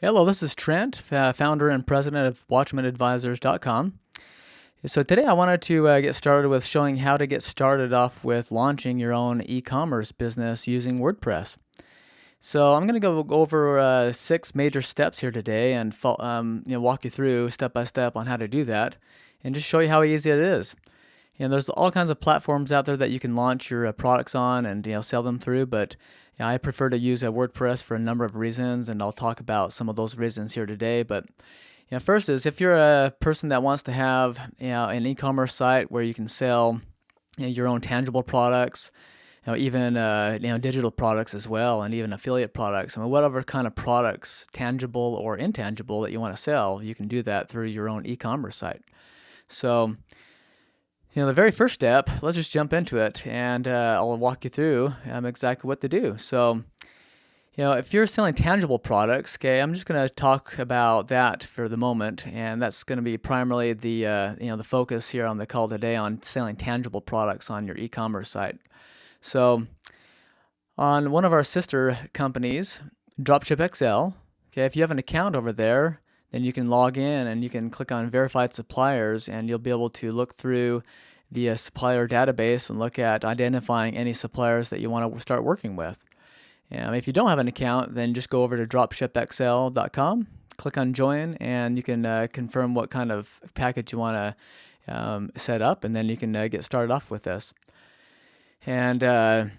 Hello, this is Trent, founder and president of WatchmanAdvisors.com. So today I wanted to get started with showing how to get started off with launching your own e-commerce business using WordPress. So I'm going to go over 6 major steps here today and walk you through step by step on how to do that and just show you how easy it is. There's all kinds of platforms out there that you can launch your products on and sell them through, but I prefer to use a WordPress for a number of reasons, and I'll talk about some of those reasons here today. But first is if you're a person that wants to have an e-commerce site where you can sell your own tangible products, even digital products as well, and even affiliate products. I mean, whatever kind of products, tangible or intangible, that you want to sell, you can do that through your own e-commerce site. So the very first step, let's just jump into it, and I'll walk you through exactly what to do. So, if you're selling tangible products, okay, I'm just going to talk about that for the moment, and that's going to be primarily the focus here on the call today on selling tangible products on your e-commerce site. So, on one of our sister companies, Dropship XL, okay, if you have an account over there, then you can log in and you can click on verified suppliers, and you'll be able to look through the supplier database and look at identifying any suppliers that you want to start working with. If you don't have an account, then just go over to dropshipxl.com, click on join, and you can confirm what kind of package you want to set up, and then you can get started off with this. And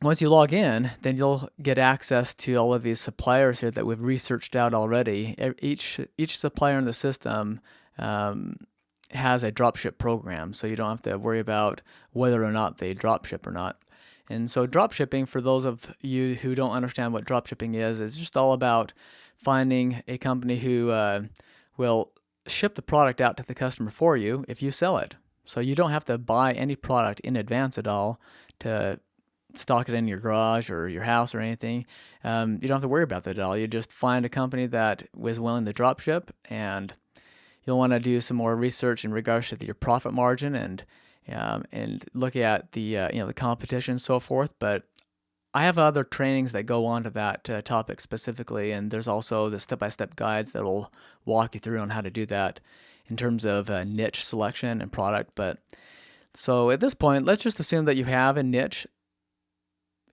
once you log in, then you'll get access to all of these suppliers here that we've researched out already. Each supplier in the system has a dropship program, so you don't have to worry about whether or not they dropship or not. And so dropshipping, for those of you who don't understand what dropshipping is just all about finding a company who will ship the product out to the customer for you if you sell it. So you don't have to buy any product in advance at all to stock it in your garage or your house or anything. You don't have to worry about that at all. You just find a company that is willing to dropship, and you'll want to do some more research in regards to your profit margin and look at the competition and so forth. But I have other trainings that go on to that topic specifically, and there's also the step-by-step guides that will walk you through on how to do that in terms of niche selection and product. But so at this point, let's just assume that you have a niche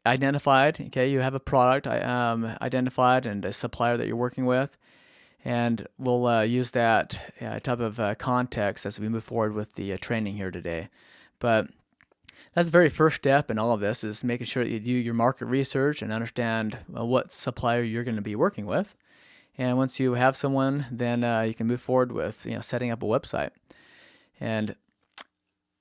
identified. Okay, you have a product identified and a supplier that you're working with. And we'll use that type of context as we move forward with the training here today. But that's the very first step in all of this, is making sure that you do your market research and understand what supplier you're going to be working with. And once you have someone, then you can move forward with setting up a website. And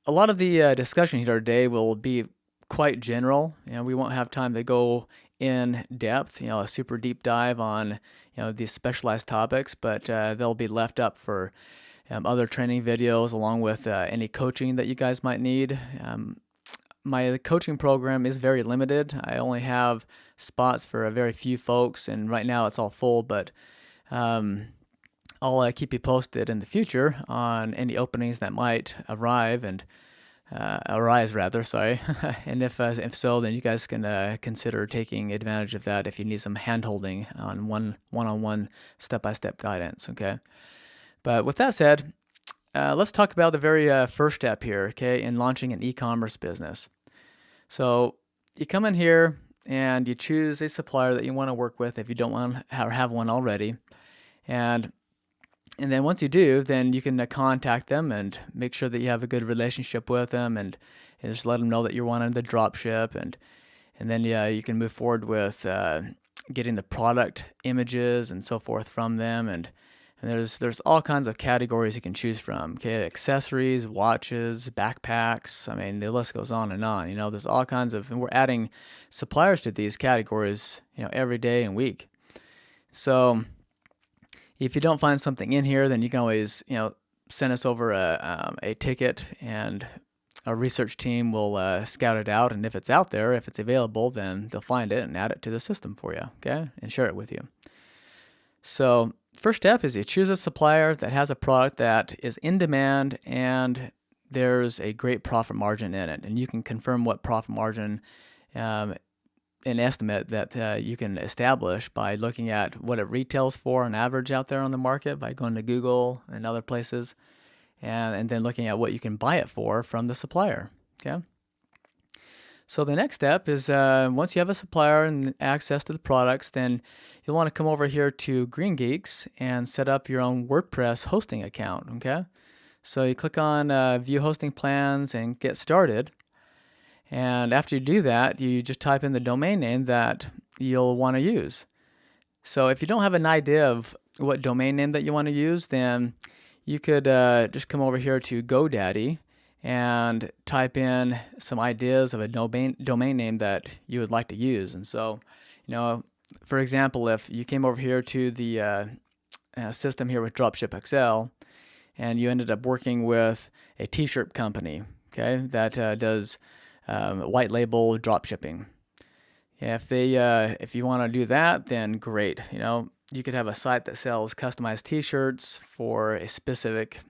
a lot of the discussion here today will be quite general. We won't have time to go in depth, a super deep dive on these specialized topics, but they'll be left up for other training videos, along with any coaching that you guys might need. My coaching program is very limited. I only have spots for a very few folks, and right now it's all full, but I'll keep you posted in the future on any openings that might arise rather, sorry. And if so, then you guys can consider taking advantage of that if you need some hand-holding on one-on-one step-by-step guidance, okay? But with that said, let's talk about the very first step here, okay, in launching an e-commerce business. So you come in here and you choose a supplier that you want to work with if you don't want to have one already. And then once you do, then you can contact them and make sure that you have a good relationship with them, and just let them know that you're wanting the drop ship, and then you can move forward with getting the product images and so forth from them, and there's all kinds of categories you can choose from. Okay, accessories, watches, backpacks. I mean, the list goes on and on. There's all kinds of, and we're adding suppliers to these categories, every day and week. So if you don't find something in here, then you can always, send us over a ticket, and our research team will scout it out. And if it's out there, if it's available, then they'll find it and add it to the system for you, okay, and share it with you. So first step is you choose a supplier that has a product that is in demand and there's a great profit margin in it. And you can confirm what profit margin an estimate that you can establish by looking at what it retails for on average out there on the market by going to Google and other places, and then looking at what you can buy it for from the supplier. Okay. So the next step is once you have a supplier and access to the products, then you'll want to come over here to GreenGeeks and set up your own WordPress hosting account. Okay. So you click on View Hosting Plans and Get Started. And after you do that, you just type in the domain name that you'll want to use. So if you don't have an idea of what domain name that you want to use, then you could just come over here to GoDaddy and type in some ideas of a domain name that you would like to use. And so, for example, if you came over here to the system here with Dropship XL, and you ended up working with a t-shirt company, okay, that does white label drop shipping. If you want to do that, then great. You could have a site that sells customized T-shirts for a specific,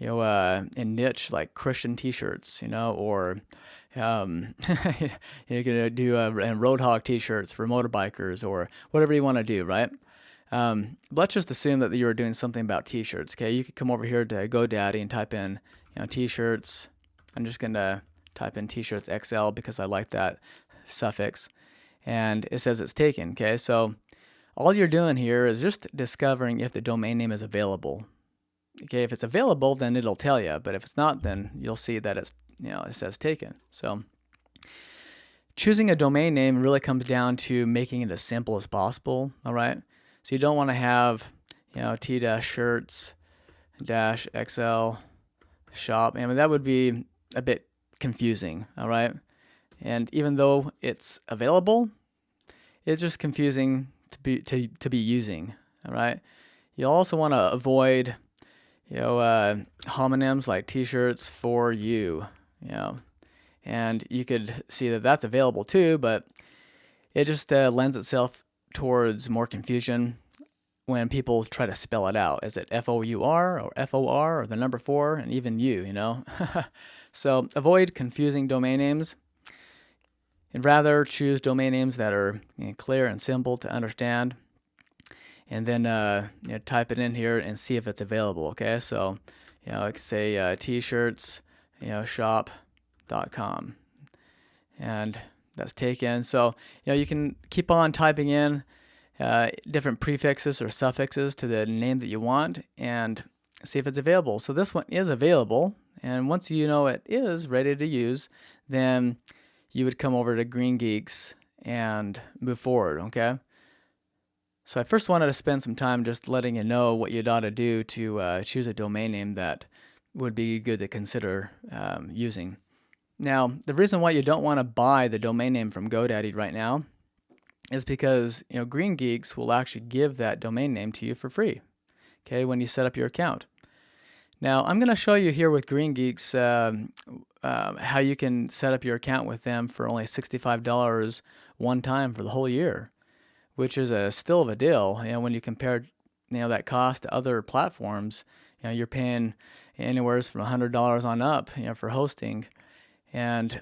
a niche like Christian T-shirts, or you could do Roadhog T-shirts for motorbikers or whatever you want to do, right? Let's just assume that you were doing something about T-shirts. Okay, you could come over here to GoDaddy and type in, T-shirts. I'm just gonna type in T-shirts XL because I like that suffix, and it says it's taken. Okay, so all you're doing here is just discovering if the domain name is available. Okay, if it's available, then it'll tell you, but if it's not, then you'll see that it's, it says taken. So choosing a domain name really comes down to making it as simple as possible. All right, so you don't want to have, T-shirts-XL shop. I mean, that would be a bit confusing. All right, and even though it's available, it's just confusing to be using. All right, you also want to avoid homonyms like T-shirts for you, and you could see that that's available too, but it just lends itself towards more confusion when people try to spell it out. Is it F-O-U-R or F-O-R or the number 4 and even you, So avoid confusing domain names and rather choose domain names that are clear and simple to understand. And then type it in here and see if it's available. Okay, so I could say t-shirts shop.com, and that's taken. So you can keep on typing in different prefixes or suffixes to the name that you want and see if it's available. So this one is available, and once you know it is ready to use, then you would come over to GreenGeeks and move forward. Okay. So I first wanted to spend some time just letting you know what you'd ought to do to choose a domain name that would be good to consider using. Now, the reason why you don't want to buy the domain name from GoDaddy right now is because GreenGeeks will actually give that domain name to you for free, okay, when you set up your account. Now, I'm going to show you here with GreenGeeks how you can set up your account with them for only $65 one time for the whole year, which is still a deal. When you compare that cost to other platforms, you're paying anywhere from $100 on up for hosting. And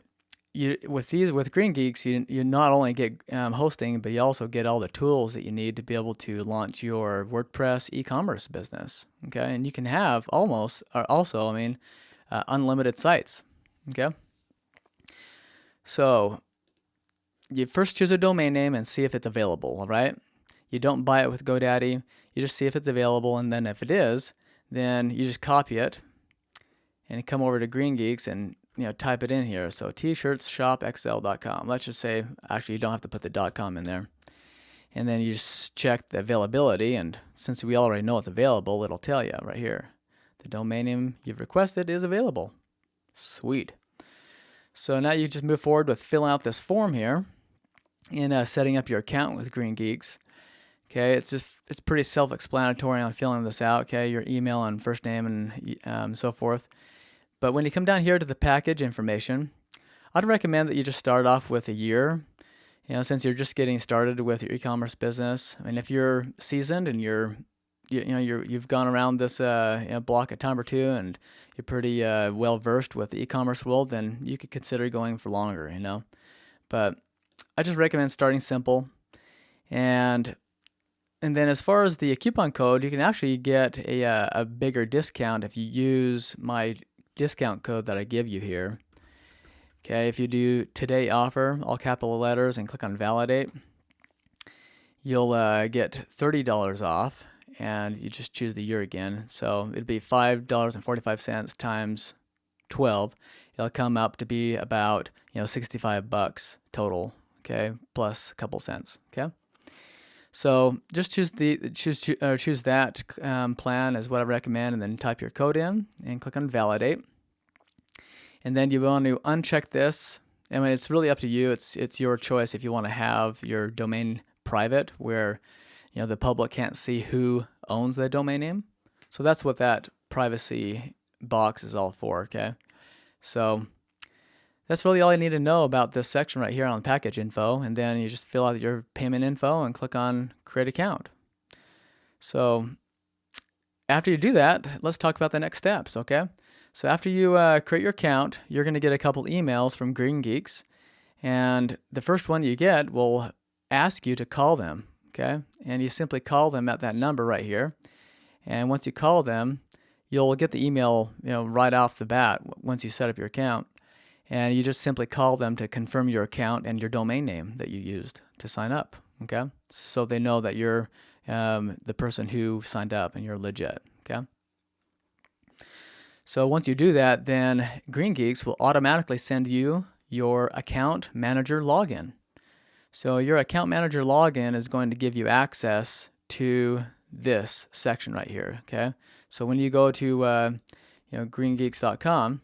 with GreenGeeks, you not only get hosting, but you also get all the tools that you need to be able to launch your WordPress e-commerce business. Okay, and you can have unlimited sites. Okay, so you first choose a domain name and see if it's available. All right, you don't buy it with GoDaddy. You just see if it's available, and then if it is, then you just copy it and come over to GreenGeeks and type it in here. So t-shirts-shop-xl.com. Let's just say, actually, you don't have to put the .com in there. And then you just check the availability, and since we already know it's available, it'll tell you right here. The domain name you've requested is available. Sweet. So now you just move forward with filling out this form here in setting up your account with GreenGeeks. Okay, it's pretty self-explanatory on filling this out. Okay, your email and first name and so forth. But when you come down here to the package information, I'd recommend that you just start off with a year. Since you're just getting started with your e-commerce business. I mean, if you're seasoned and you've gone around this block a time or two and you're pretty well versed with the e-commerce world, then you could consider going for longer. But I just recommend starting simple. And then as far as the coupon code, you can actually get a bigger discount if you use my discount code that I give you here. Okay, if you do today offer, all capital letters, and click on validate, you'll get $30 off, and you just choose the year again. So it'd be $5.45 times 12. It'll come up to be about 65 bucks total. Okay, plus a couple cents. Okay. So just choose that plan as what I recommend, and then type your code in and click on validate. And then you want to uncheck this. I mean, it's really up to you. It's your choice if you want to have your domain private, where the public can't see who owns the domain name. So that's what that privacy box is all for. Okay, so that's really all you need to know about this section right here on package info, and then you just fill out your payment info and click on create account. So after you do that, let's talk about the next steps. Okay, so after you create your account, you're going to get a couple emails from GreenGeeks, and the first one you get will ask you to call them. Okay, and you simply call them at that number right here, and once you call them, you'll get the email right off the bat once you set up your account. And you just simply call them to confirm your account and your domain name that you used to sign up. Okay, so they know that you're the person who signed up and you're legit. Okay. So once you do that, then GreenGeeks will automatically send you your account manager login. So your account manager login is going to give you access to this section right here. Okay. So when you go to greengeeks.com.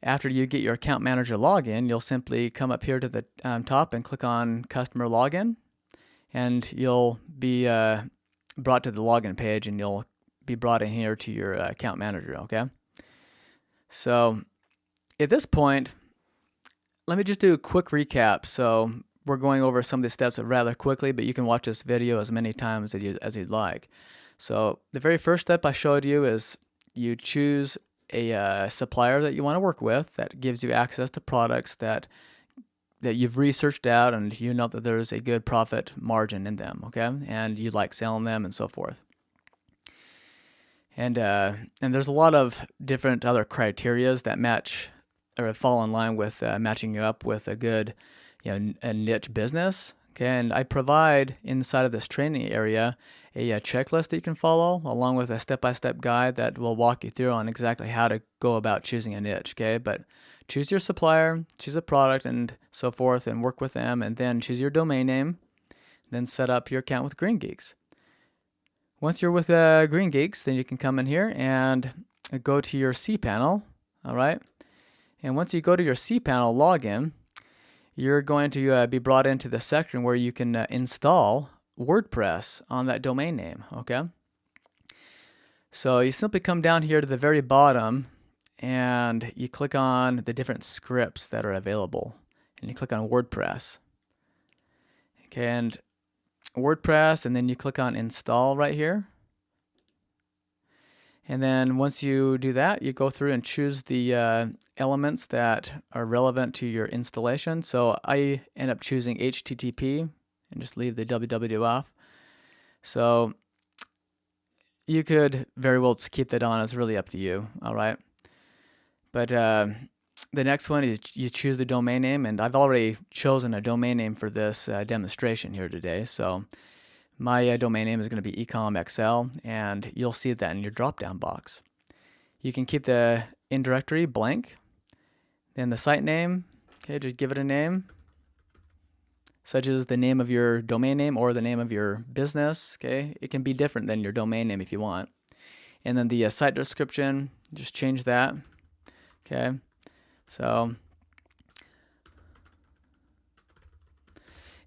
After you get your account manager login, you'll simply come up here to the top and click on customer login, and you'll be brought to the login page, and you'll be brought in here to your account manager. Okay, so at this point, let me just do a quick recap. So we're going over some of these steps rather quickly, but you can watch this video as many times as you'd like. So the very first step I showed you is you choose a supplier that you want to work with that gives you access to products that you've researched out, and you know that there's a good profit margin in them, okay, and you like selling them and so forth. And there's a lot of different other criterias that match or fall in line with matching you up with a good a niche business. Okay, and I provide inside of this training area a checklist that you can follow, along with a step-by-step guide that will walk you through on exactly how to go about choosing a niche. Okay, but choose your supplier, choose a product, and so forth, and work with them, and then choose your domain name, then set up your account with GreenGeeks. Once you're with GreenGeeks, then you can come in here and go to your cPanel. All right, and once you go to your cPanel login, you're going to be brought into the section where you can install WordPress on that domain name. Okay, so you simply come down here to the very bottom and you click on the different scripts that are available, and you click on WordPress. Okay, and WordPress, and then you click on install right here. And then once you do that, you go through and choose the elements that are relevant to your installation. So I end up choosing HTTP and just leave the www off. So you could very well just keep that on. It's really up to you. All right. But the next one is you choose the domain name, and I've already chosen a domain name for this demonstration here today. So my domain name is going to be eCommerce XL, and you'll see that in your drop-down box. You can keep the indirectory blank. Then the site name, okay, just give it a name, such as the name of your domain name or the name of your business. Okay, it can be different than your domain name if you want. And then the site description, just change that. Okay, so,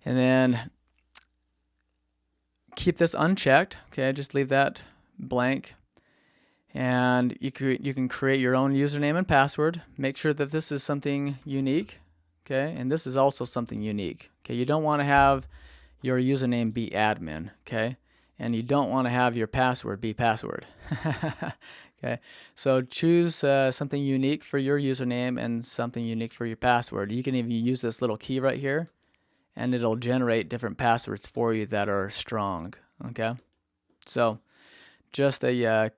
and then keep this unchecked. Okay, just leave that blank. And you can create your own username and password. Make sure that this is something unique. Okay, and this is also something unique. Okay, you don't want to have your username be admin. Okay, and you don't want to have your password be password. Okay, so choose something unique for your username and something unique for your password. You can even use this little key right here and it'll generate different passwords for you that are strong. Okay, so just a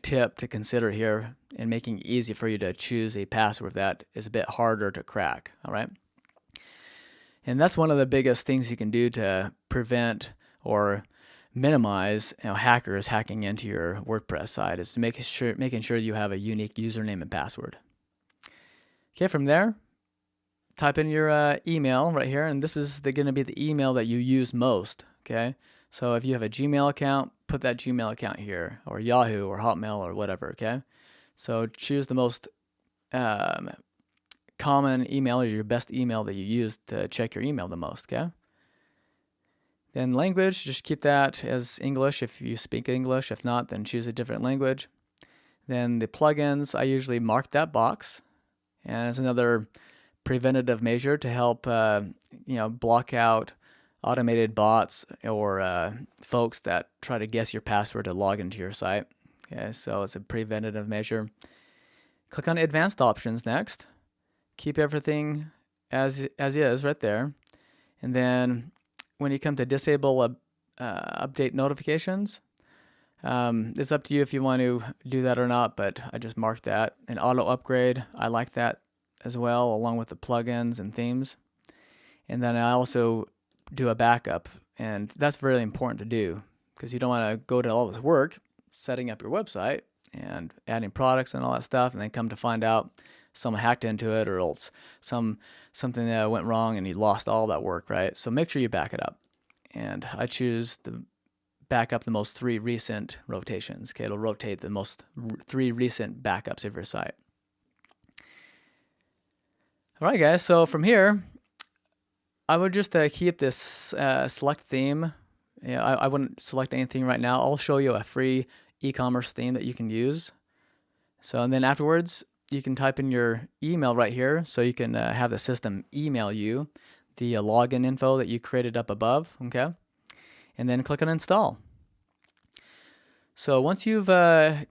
tip to consider here in making it easy for you to choose a password that is a bit harder to crack. All right, and that's one of the biggest things you can do to prevent or minimize hackers hacking into your WordPress site, is to making sure you have a unique username and password. Okay, from there, type in your email right here, and this is going to be the email that you use most. Okay, so if you have a Gmail account, put that Gmail account here, or Yahoo or Hotmail or whatever. Okay, so choose the most common email, or your best email that you use to check your email the most. Okay, then language, just keep that as English if you speak English. If not, then choose a different language. Then the plugins, I usually mark that box, and it's another preventative measure to help block out automated bots or folks that try to guess your password to log into your site. Okay, so it's a preventative measure. Click on advanced options next. Keep everything as is right there, and then when you come to disable update notifications, it's up to you if you want to do that or not, but I just marked that. And auto upgrade, I like that as well, along with the plugins and themes. And then I also do a backup, and that's really important to do because you don't want to go to all this work setting up your website and adding products and all that stuff, and then come to find out someone hacked into it, or else something that went wrong and you lost all that work, right? So make sure you back it up. And I choose to back up the most 3 recent rotations. Okay, it'll rotate the most 3 recent backups of your site. All right, guys. So from here, I would just keep this select theme. I wouldn't select anything right now. I'll show you a free e-commerce theme that you can use. So, and then afterwards, you can type in your email right here, so you can have the system email you the login info that you created up above. Okay, and then click on install. So once you've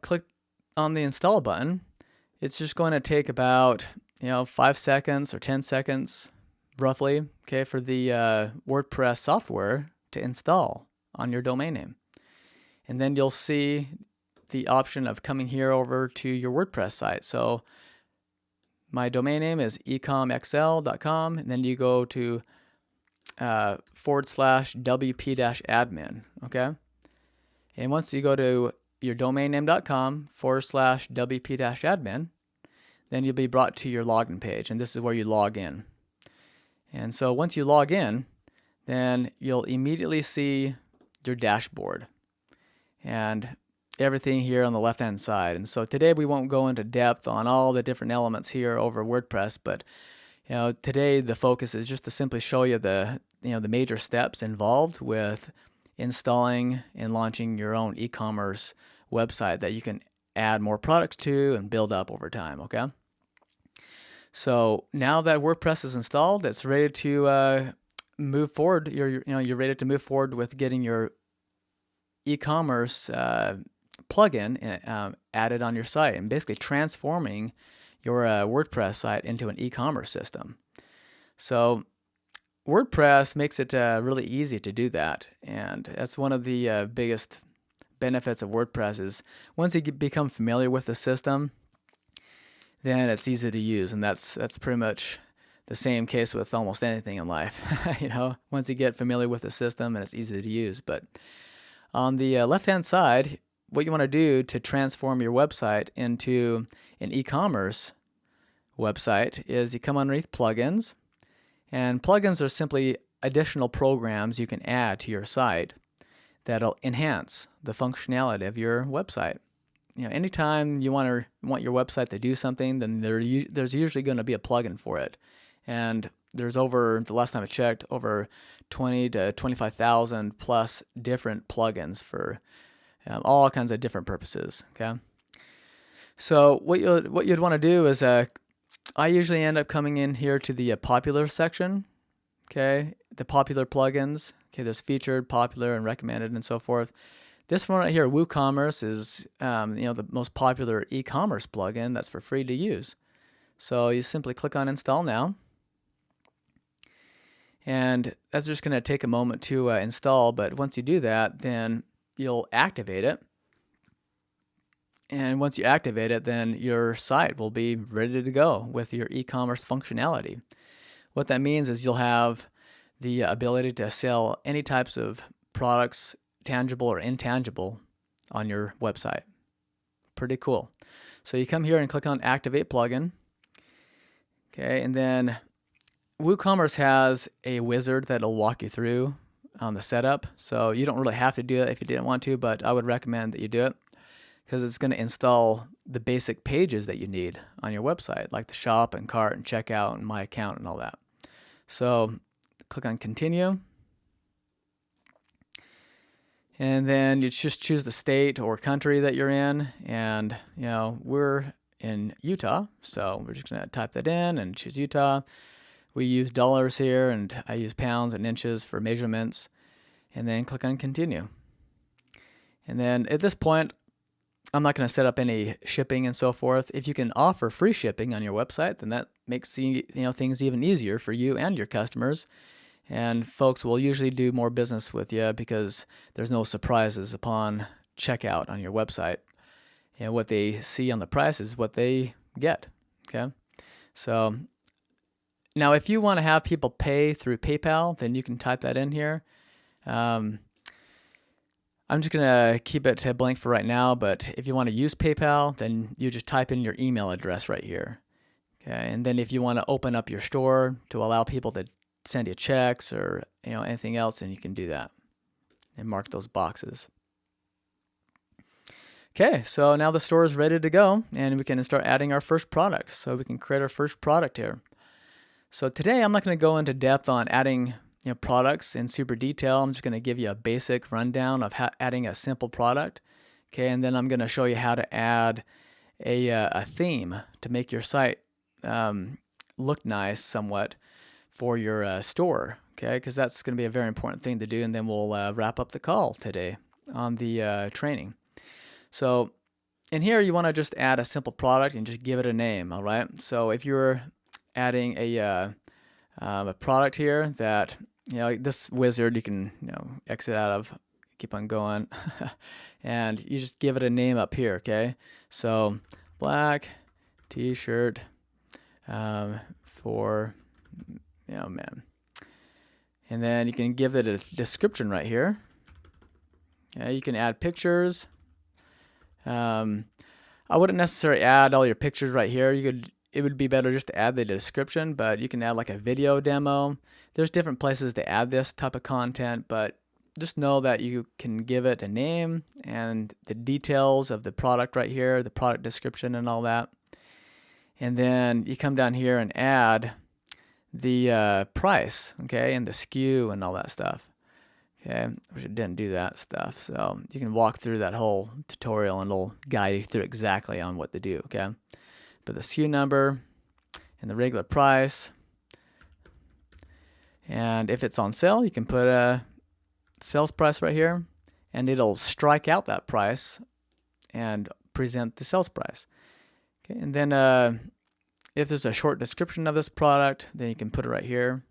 clicked on the install button, it's just going to take about 5 seconds or 10 seconds roughly, okay, for the WordPress software to install on your domain name. And then you'll see the option of coming here over to your WordPress site. So my domain name is ecomxl.com, and then you go to /wp-admin, okay? And once you go to your domainname.com /wp-admin, then you'll be brought to your login page, and this is where you log in. And so once you log in, then you'll immediately see your dashboard and everything here on the left hand side. And so today we won't go into depth on all the different elements here over WordPress, but today the focus is just to simply show you the major steps involved with installing and launching your own e-commerce website that you can add more products to and build up over time. Okay, so now that WordPress is installed, it's ready to move forward. You're ready to move forward with getting your e-commerce plugin added on your site, and basically transforming your WordPress site into an e-commerce system. So WordPress makes it really easy to do that, and that's one of the biggest benefits of WordPress is once you become familiar with the system, then it's easy to use, and that's pretty much the same case with almost anything in life. Once you get familiar with the system, and it's easy to use. But on the left-hand side, what you want to do to transform your website into an e-commerce website is you come underneath plugins, and plugins are simply additional programs you can add to your site that'll enhance the functionality of your website. Anytime you want your website to do something, then there's usually going to be a plugin for it. And there's the last time I checked, over 20 to 25,000 plus different plugins for all kinds of different purposes. Okay, so what you'd want to do is I usually end up coming in here to the popular section. Okay, the popular plugins. Okay, there's featured, popular, and recommended, and so forth. This one right here, WooCommerce, is the most popular e-commerce plugin that's for free to use. So you simply click on Install Now. And that's just going to take a moment to install, but once you do that, then you'll activate it. And once you activate it, then your site will be ready to go with your e-commerce functionality. What that means is you'll have the ability to sell any types of products, tangible or intangible, on your website. Pretty cool. So you come here and click on Activate Plugin. Okay, and then WooCommerce has a wizard that'll walk you through on the setup. So you don't really have to do it if you didn't want to, but I would recommend that you do it, because it's going to install the basic pages that you need on your website, like the shop and cart and checkout and my account and all that. So click on Continue. And then you just choose the state or country that you're in. And, we're in Utah, so we're just going to type that in and choose Utah. We use dollars here, and I use pounds and inches for measurements. And then click on Continue. And then at this point, I'm not going to set up any shipping and so forth. If you can offer free shipping on your website, then that makes things even easier for you and your customers. And folks will usually do more business with you because there's no surprises upon checkout on your website. And what they see on the price is what they get. Okay, so now if you want to have people pay through PayPal, then you can type that in here. I'm just going to keep it blank for right now, but if you want to use PayPal, then you just type in your email address right here. Okay, and then if you want to open up your store to allow people to send you checks or anything else, then you can do that and mark those boxes. Okay, so now the store is ready to go, and we can start adding our first product. So we can create our first product here. So today I'm not going to go into depth on adding products in super detail. I'm just going to give you a basic rundown of adding a simple product. Okay, and then I'm going to show you how to add a theme to make your site look nice somewhat for your store. Okay, because that's going to be a very important thing to do, and then we'll wrap up the call today on the training. So in here, you want to just add a simple product and just give it a name. All right. So if you're adding a product here that this wizard, you can exit out of, keep on going, and you just give it a name up here. Okay, so black t-shirt for men, and then you can give it a description right here. You can add pictures. I wouldn't necessarily add all your pictures right here. It would be better just to add the description, but you can add like a video demo. There's different places to add this type of content, but just know that you can give it a name and the details of the product right here, the product description and all that. And then you come down here and add the price, okay, and the SKU and all that stuff. Okay, which it didn't do that stuff. So you can walk through that whole tutorial and it'll guide you through exactly on what to do, okay? But the SKU number and the regular price. And if it's on sale, you can put a sales price right here, and it'll strike out that price and present the sales price. Okay, and then if there's a short description of this product, then you can put it right here.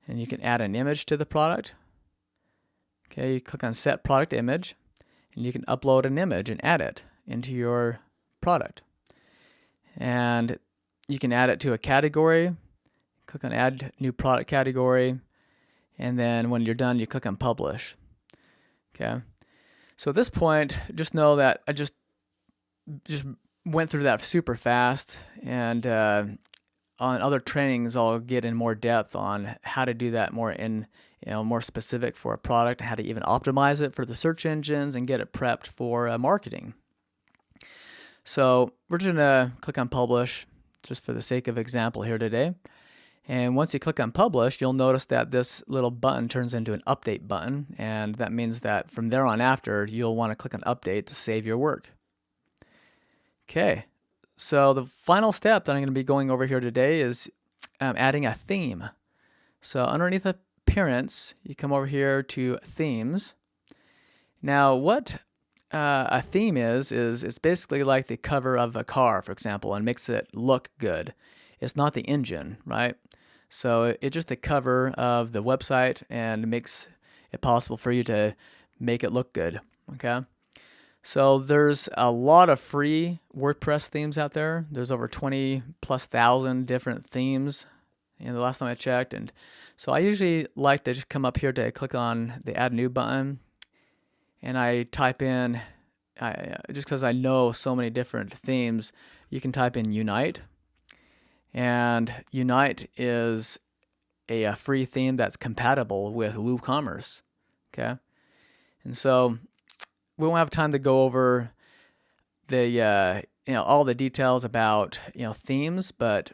And you can add an image to the product. Okay, you click on Set Product Image, and you can upload an image and add it into your product. And you can add it to a category. Click on Add New Product Category, and then when you're done, you click on Publish. Okay, so at this point, just know that I just went through that super fast, and on other trainings, I'll get in more depth on how to do that more specific for a product, how to even optimize it for the search engines and get it prepped for marketing. So we're just gonna click on Publish just for the sake of example here today. And once you click on Publish, you'll notice that this little button turns into an Update button, and that means that from there on after, you'll want to click on Update to save your work. Okay. So the final step that I'm going to be going over here today is adding a theme. So underneath Appearance, you come over here to Themes. Now what a theme is it's basically like the cover of a car, for example, and makes it look good. It's not the engine, right? So it's just a cover of the website and makes it possible for you to make it look good. Okay. So there's a lot of free WordPress themes out there. There's over 20,000+ different themes, the last time I checked. And so I usually like to just come up here to click on the Add New button, and I type in, just because I know so many different themes, you can type in Unite. And Unite is a free theme that's compatible with WooCommerce. Okay. And so we won't have time to go over the all the details about themes, but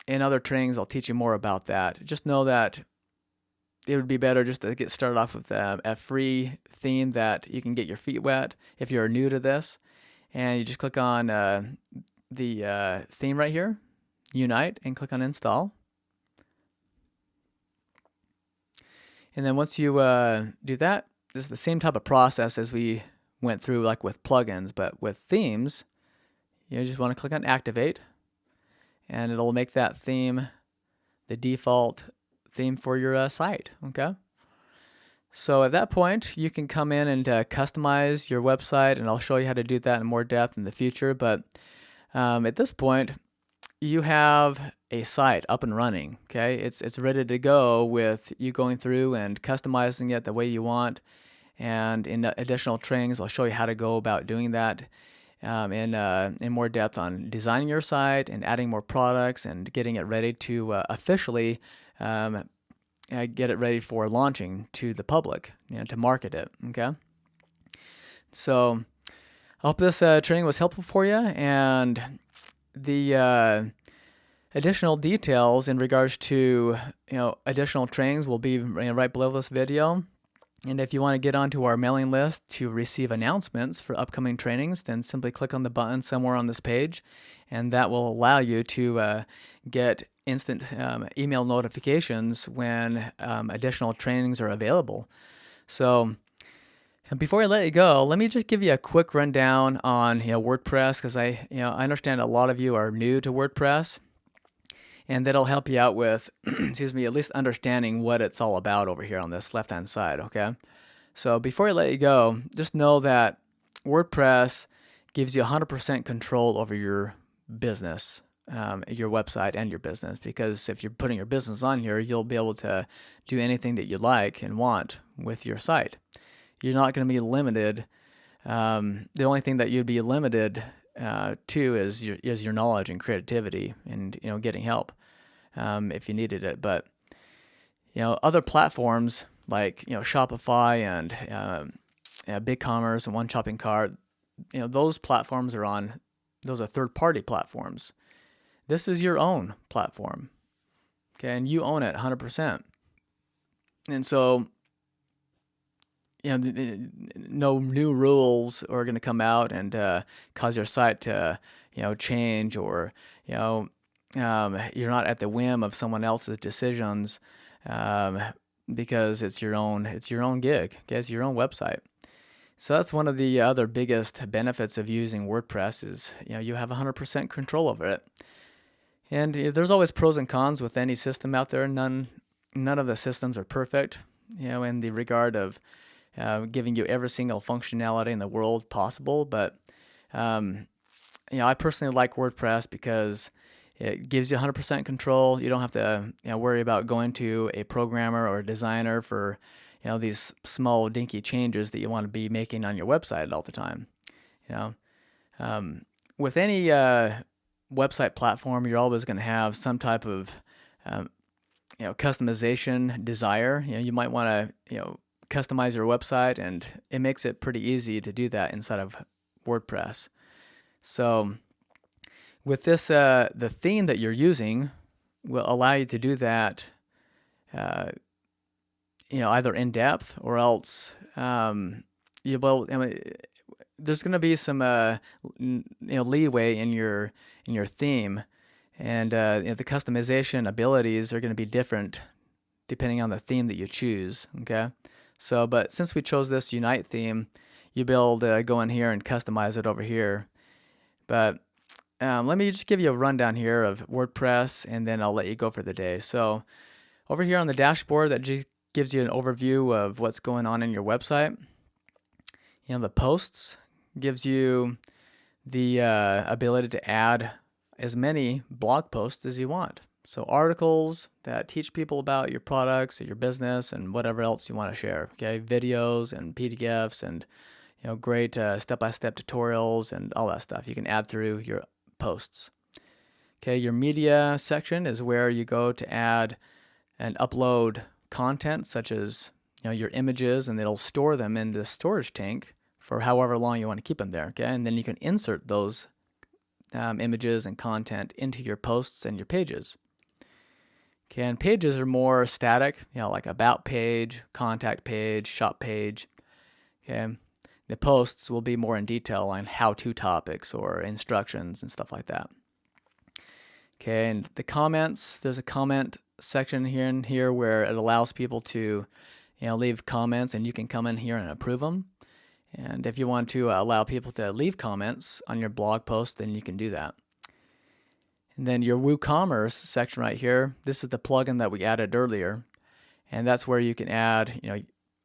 in other trainings I'll teach you more about that. Just know that it would be better just to get started off with a free theme that you can get your feet wet if you're new to this, and you just click on the theme right here, Unite, and click on Install. And then once you do that, this is the same type of process as we went through like with plugins, but with themes, you just want to click on Activate, and it'll make that theme the default theme for your site. Okay. So at that point, you can come in and customize your website, and I'll show you how to do that in more depth in the future. But at this point, you have a site up and running. Okay, it's ready to go with you going through and customizing it the way you want. And in additional trainings, I'll show you how to go about doing that in more depth on designing your site and adding more products and getting it ready to officially get it ready for launching to the public, to market it. Okay. So I hope this training was helpful for you, and the additional details in regards to additional trainings will be right below this video. And if you want to get onto our mailing list to receive announcements for upcoming trainings, then simply click on the button somewhere on this page, and that will allow you to get instant email notifications when additional trainings are available. So before I let you go, let me just give you a quick rundown on WordPress, because I understand a lot of you are new to WordPress, and that'll help you out with, excuse me, at least understanding what it's all about over here on this left-hand side, okay? So before I let you go, just know that WordPress gives you 100% control over your business, your website and your business, because if you're putting your business on here, you'll be able to do anything that you like and want with your site. You're not going to be limited. The only thing that you'd be limited to is your knowledge and creativity, and getting help if you needed it. But other platforms like Shopify and BigCommerce and One Shopping Cart, those platforms those are third-party platforms. This is your own platform, okay, and you own it 100%. And so no new rules are going to come out and cause your site to change, or you're not at the whim of someone else's decisions, because it's your own gig, okay? It's your own website. So that's one of the other biggest benefits of using WordPress is you have 100% control over it. And there's always pros and cons with any system out there. None of the systems are perfect, in the regard of giving you every single functionality in the world possible. But I personally like WordPress because it gives you 100% control. You don't have to worry about going to a programmer or a designer for these small dinky changes that you want to be making on your website all the time. With any website platform, you're always going to have some type of customization desire. You might want to customize your website, and it makes it pretty easy to do that inside of WordPress. So with this, the theme that you're using will allow you to do that, either in depth or else there's going to be some leeway in your theme, and the customization abilities are going to be different depending on the theme that you choose. Okay, so but since we chose this Unite theme, you'll be able to go in here and customize it over here. But let me just give you a rundown here of WordPress, and then I'll let you go for the day. So over here on the dashboard, that just gives you an overview of what's going on in your website. The posts gives you the ability to add as many blog posts as you want. So articles that teach people about your products or your business and whatever else you want to share. Okay, videos and PDFs and great step-by-step tutorials and all that stuff you can add through your posts. Okay, your media section is where you go to add and upload content such as your images, and it'll store them in the storage tank for however long you want to keep them there. Okay, and then you can insert those images and content into your posts and your pages. Okay, and pages are more static, like about page, contact page, shop page. Okay, the posts will be more in detail on how-to topics or instructions and stuff like that. Okay, and the comments, there's a comment section here where it allows people to leave comments, and you can come in here and approve them. And if you want to allow people to leave comments on your blog post, then you can do that. And then your WooCommerce section right here, this is the plugin that we added earlier, and that's where you can add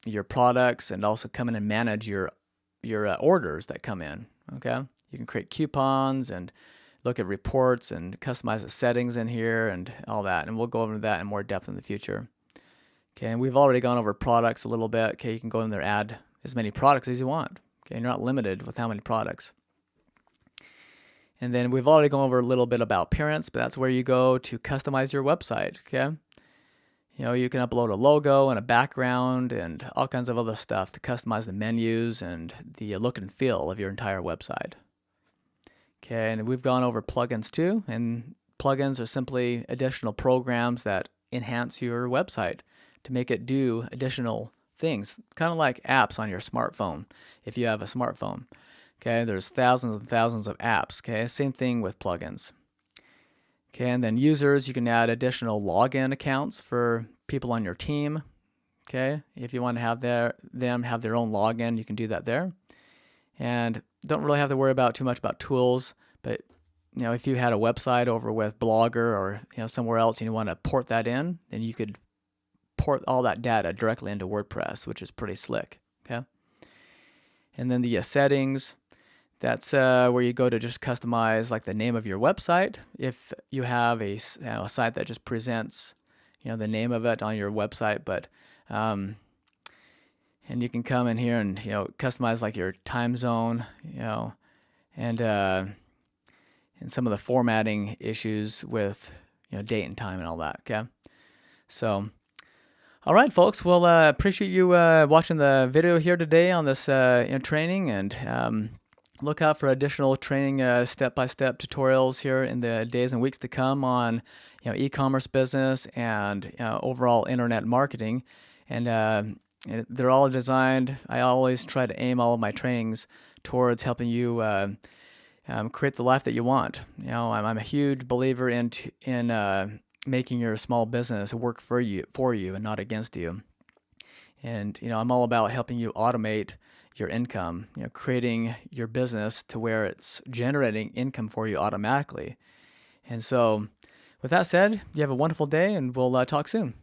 your products and also come in and manage your orders that come in. Okay, you can create coupons and look at reports and customize the settings in here and all that, and we'll go over that in more depth in the future. Okay, and we've already gone over products a little bit. Okay, you can go in there, add as many products as you want. Okay, you're not limited with how many products. And then we've already gone over a little bit about appearance, but that's where you go to customize your website. Okay, you can upload a logo and a background and all kinds of other stuff to customize the menus and the look and feel of your entire website. Okay, and we've gone over plugins too, and plugins are simply additional programs that enhance your website to make it do additional things, kind of like apps on your smartphone if you have a smartphone. Okay, there's thousands and thousands of apps. Okay, same thing with plugins. Okay, and then users, you can add additional login accounts for people on your team. Okay, if you want to have them have their own login, you can do that there. And don't really have to worry about too much about tools, but if you had a website over with Blogger or somewhere else and you want to port that in, then you could port all that data directly into WordPress, which is pretty slick. Okay, and then the settings, that's where you go to just customize like the name of your website. If you have a site that just presents the name of it on your website, but and you can come in here and customize like your time zone, and some of the formatting issues with date and time and all that. Okay, so all right, folks. Well, appreciate you watching the video here today on this training, and look out for additional training step-by-step tutorials here in the days and weeks to come on e-commerce business and overall internet marketing, and they're all designed. I always try to aim all of my trainings towards helping you create the life that you want. I'm a huge believer in making your small business work for you and not against you. And I'm all about helping you automate your income, creating your business to where it's generating income for you automatically. And so with that said, you have a wonderful day, and we'll talk soon.